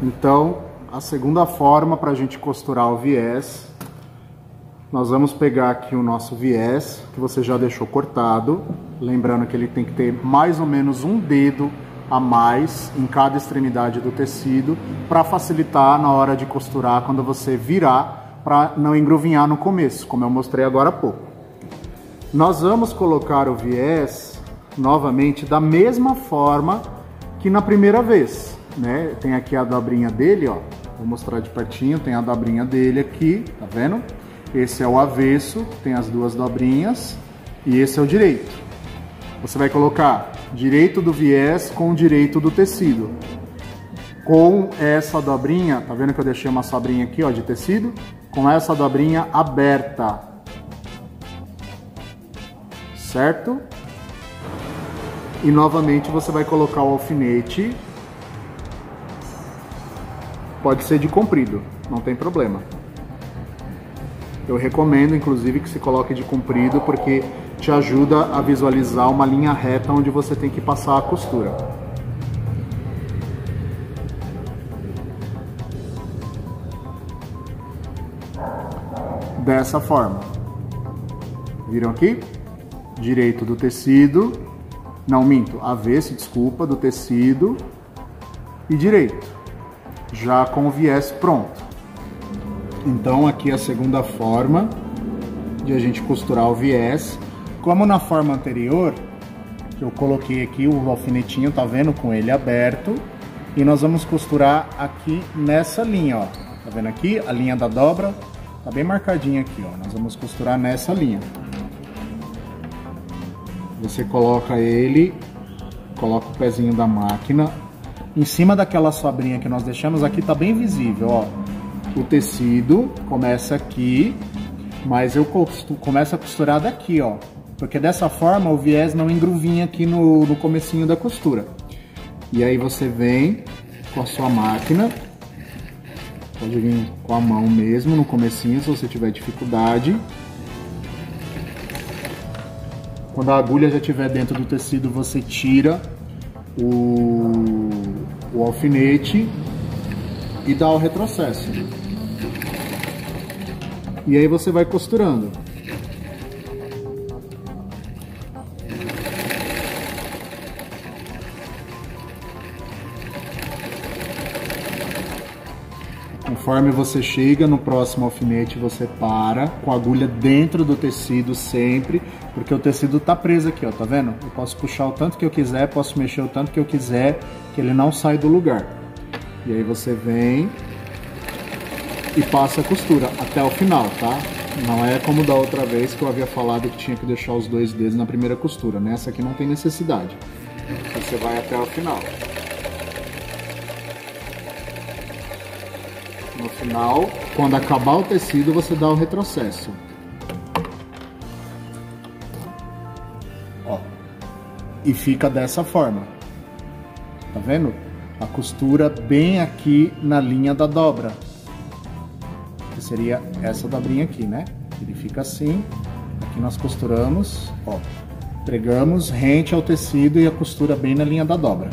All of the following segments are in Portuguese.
Então, a segunda forma para a gente costurar o viés, nós vamos pegar aqui o nosso viés, que você já deixou cortado. Lembrando que ele tem que ter mais ou menos um dedo a mais em cada extremidade do tecido, para facilitar na hora de costurar, quando você virar, para não engruvinhar no começo, como eu mostrei agora há pouco. Nós vamos colocar o viés novamente da mesma forma que na primeira vez, né? Tem aqui a dobrinha dele, ó. Vou mostrar de pertinho, tem a dobrinha dele aqui, tá vendo? Esse é o avesso, tem as duas dobrinhas, e esse é o direito. Você vai colocar direito do viés com o direito do tecido. Com essa dobrinha, tá vendo que eu deixei uma sobrinha aqui, ó, de tecido? Com essa dobrinha aberta. Certo? E novamente você vai colocar o alfinete. Pode ser de comprido, não tem problema. Eu recomendo, inclusive, que se coloque de comprido, porque te ajuda a visualizar uma linha reta onde você tem que passar a costura. Dessa forma. Viram aqui? Direito do tecido, não minto, avesso, desculpa, do tecido e direito, já com o viés pronto. Então aqui é a segunda forma de a gente costurar o viés. Como na forma anterior, eu coloquei aqui o alfinetinho, tá vendo, com ele aberto, e nós vamos costurar aqui nessa linha, ó. Tá vendo aqui? A linha da dobra tá bem marcadinha aqui, ó. Nós vamos costurar nessa linha. Você coloca ele, coloca o pezinho da máquina em cima daquela sobrinha que nós deixamos aqui, tá bem visível, ó. O tecido começa aqui, mas eu começo a costurar daqui, ó. Porque dessa forma o viés não engruvinha aqui no comecinho da costura. E aí você vem com a sua máquina, pode vir com a mão mesmo no comecinho, se você tiver dificuldade. Quando a agulha já estiver dentro do tecido, você tira o alfinete e dá o retrocesso. E aí você vai costurando. Conforme você chega no próximo alfinete, você para com a agulha dentro do tecido sempre, porque o tecido tá preso aqui, ó, tá vendo? Eu posso puxar o tanto que eu quiser, posso mexer o tanto que eu quiser, que ele não sai do lugar. E aí você vem e passa a costura até o final, tá? Não é como da outra vez que eu havia falado que tinha que deixar os dois dedos na primeira costura. Nessa aqui não tem necessidade. Você vai até o final. No final, quando acabar o tecido, você dá o retrocesso. Ó. E fica dessa forma. Tá vendo? A costura bem aqui na linha da dobra. Que seria essa dobrinha aqui, né? Ele fica assim. Aqui nós costuramos, ó. Pregamos rente ao tecido e a costura bem na linha da dobra.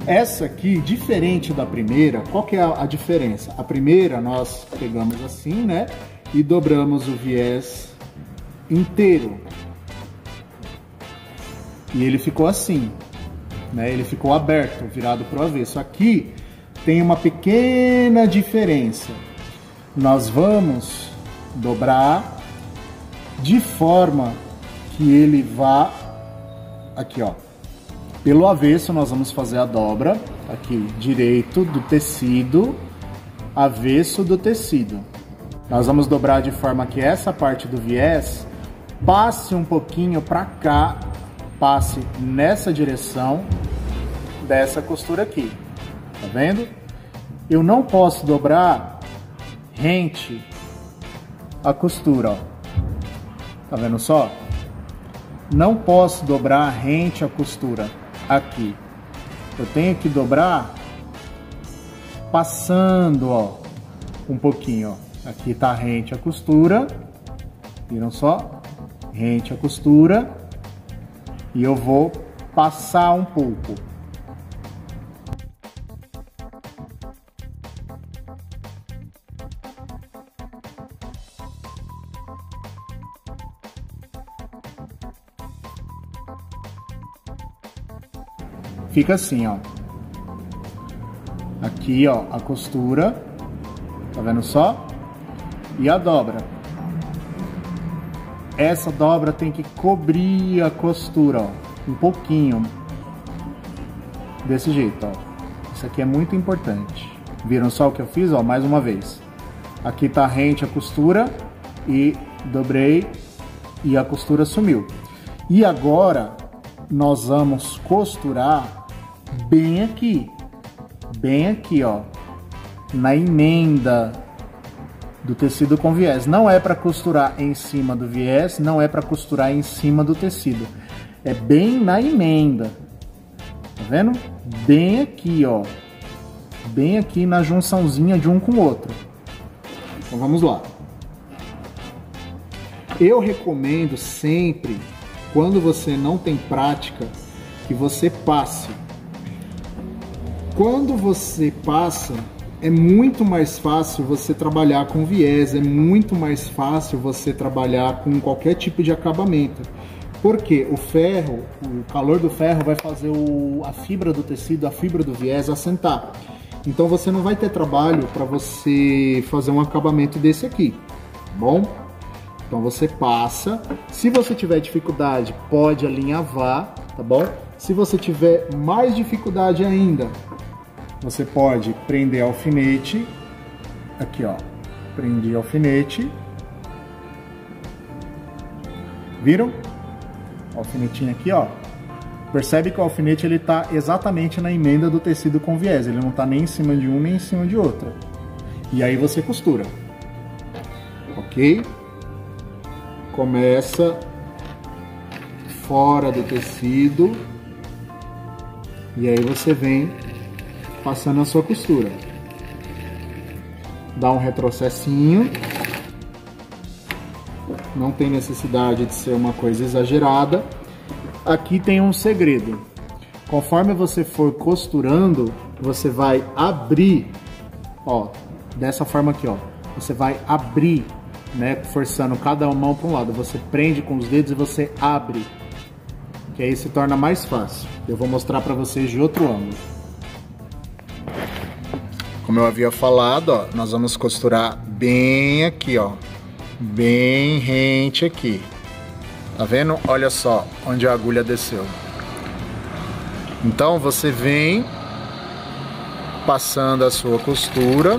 Essa aqui, diferente da primeira, qual que é a diferença? A primeira nós pegamos assim, né? E dobramos o viés inteiro. E ele ficou assim, né? Ele ficou aberto, virado para o avesso. Aqui tem uma pequena diferença. Nós vamos dobrar de forma que ele vá aqui, ó. Pelo avesso nós vamos fazer a dobra, aqui, direito do tecido, avesso do tecido. Nós vamos dobrar de forma que essa parte do viés passe um pouquinho para cá, passe nessa direção dessa costura aqui, tá vendo? Eu não posso dobrar rente a costura, ó. Tá vendo só? Não posso dobrar rente a costura aqui. Eu tenho que dobrar passando, ó, um pouquinho, ó. Aqui tá rente a costura. Viram só? Rente a costura. E eu vou passar um pouco. fica assim, ó. Aqui, ó, a costura, tá vendo só? E a dobra. Essa dobra tem que cobrir a costura, ó, um pouquinho. Desse jeito, ó. Isso aqui é muito importante. Viram só o que eu fiz, ó? Mais uma vez. Aqui tá rente a costura e dobrei e a costura sumiu. E agora nós vamos costurar bem aqui, ó, na emenda do tecido com viés. Não é para costurar em cima do viés, não é para costurar em cima do tecido. É bem na emenda. Tá vendo? Bem aqui, ó. Bem aqui na junçãozinha de um com o outro. Então vamos lá. Eu recomendo sempre, quando você não tem prática, que você passe. Quando você passa, é muito mais fácil você trabalhar com viés, é muito mais fácil você trabalhar com qualquer tipo de acabamento. Porque o ferro, o calor do ferro vai fazer a fibra do tecido, a fibra do viés assentar. Então você não vai ter trabalho para você fazer um acabamento desse aqui, tá bom? Então você passa. Se você tiver dificuldade, pode alinhavar, tá bom? Se você tiver mais dificuldade ainda, você pode prender alfinete. Aqui, ó. Prendi alfinete. Viram? O alfinetinho aqui, ó. Percebe que o alfinete ele tá exatamente na emenda do tecido com viés. Ele não tá nem em cima de um nem em cima de outro. E aí você costura. Ok? Começa fora do tecido. E aí você vem passando a sua costura. Dá um retrocessinho. Não tem necessidade de ser uma coisa exagerada. Aqui tem um segredo. Conforme você for costurando, você vai abrir, ó, dessa forma aqui, ó. Você vai abrir, né, forçando cada mão para um lado. Você prende com os dedos e você abre, que aí se torna mais fácil. Eu vou mostrar para vocês de outro ângulo. Como eu havia falado, ó, nós vamos costurar bem aqui, ó, bem rente aqui. Tá vendo? Olha só onde a agulha desceu. Então você vem passando a sua costura.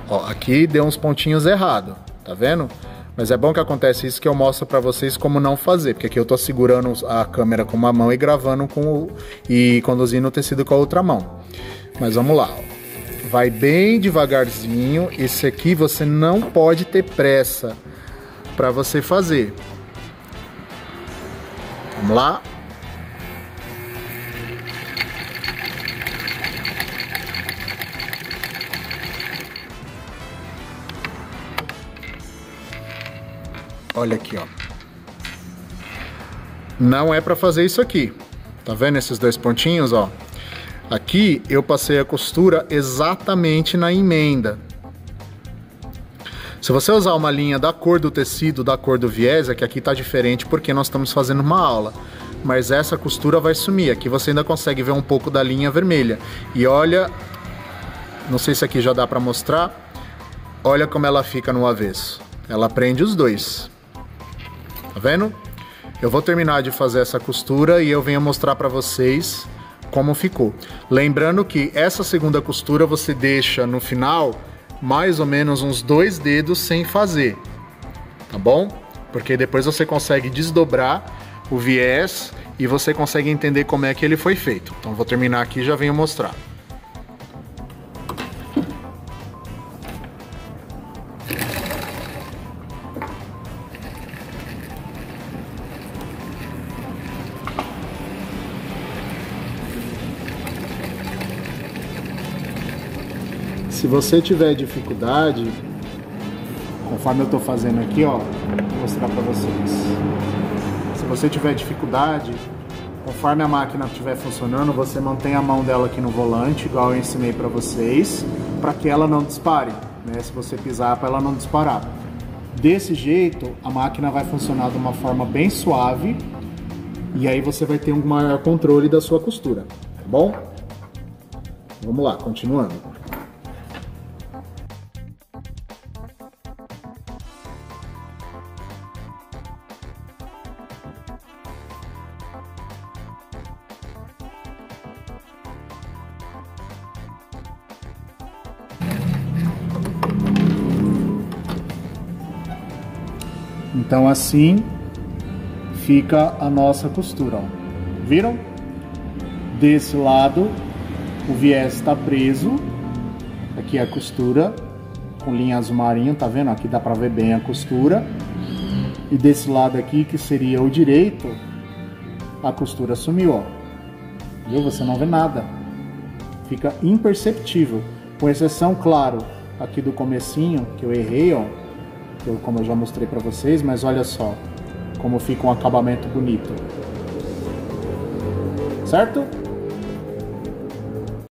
Ó, aqui deu uns pontinhos errados, tá vendo? Mas é bom que acontece isso, que eu mostro pra vocês como não fazer, porque aqui eu tô segurando a câmera com uma mão e gravando e conduzindo o tecido com a outra mão. Mas vamos lá, ó. Vai bem devagarzinho. Esse aqui você não pode ter pressa pra você fazer. Vamos lá. Olha aqui, ó. Não é para fazer isso aqui. Tá vendo esses dois pontinhos, ó? Aqui eu passei a costura exatamente na emenda. Se você usar uma linha da cor do tecido, da cor do viés, é que aqui tá diferente porque nós estamos fazendo uma aula. Mas essa costura vai sumir. Aqui você ainda consegue ver um pouco da linha vermelha. E olha, não sei se aqui já dá para mostrar. Olha como ela fica no avesso. Ela prende os dois. Tá vendo? Eu vou terminar de fazer essa costura e eu venho mostrar para vocês como ficou. Lembrando que essa segunda costura você deixa no final mais ou menos uns 2 dedos sem fazer, tá bom? Porque depois você consegue desdobrar o viés e você consegue entender como é que ele foi feito. Então vou terminar aqui e já venho mostrar. Se você tiver dificuldade, conforme eu estou fazendo aqui, ó, vou mostrar para vocês. Se você tiver dificuldade, conforme a máquina estiver funcionando, você mantém a mão dela aqui no volante, igual eu ensinei para vocês, para que ela não dispare, né? Se você pisar, para ela não disparar. Desse jeito, a máquina vai funcionar de uma forma bem suave E aí você vai ter um maior controle da sua costura, tá bom? Vamos lá, continuando. Então assim fica a nossa costura, ó. Viram? Desse lado o viés está preso, aqui é a costura com linha azul marinho, tá vendo? Aqui dá pra ver bem a costura. E desse lado aqui, que seria o direito, a costura sumiu, ó. Viu? Você não vê nada. Fica imperceptível, com exceção, claro, aqui do comecinho, que eu errei, ó. Como eu já mostrei pra vocês, mas olha só como fica um acabamento bonito. Certo?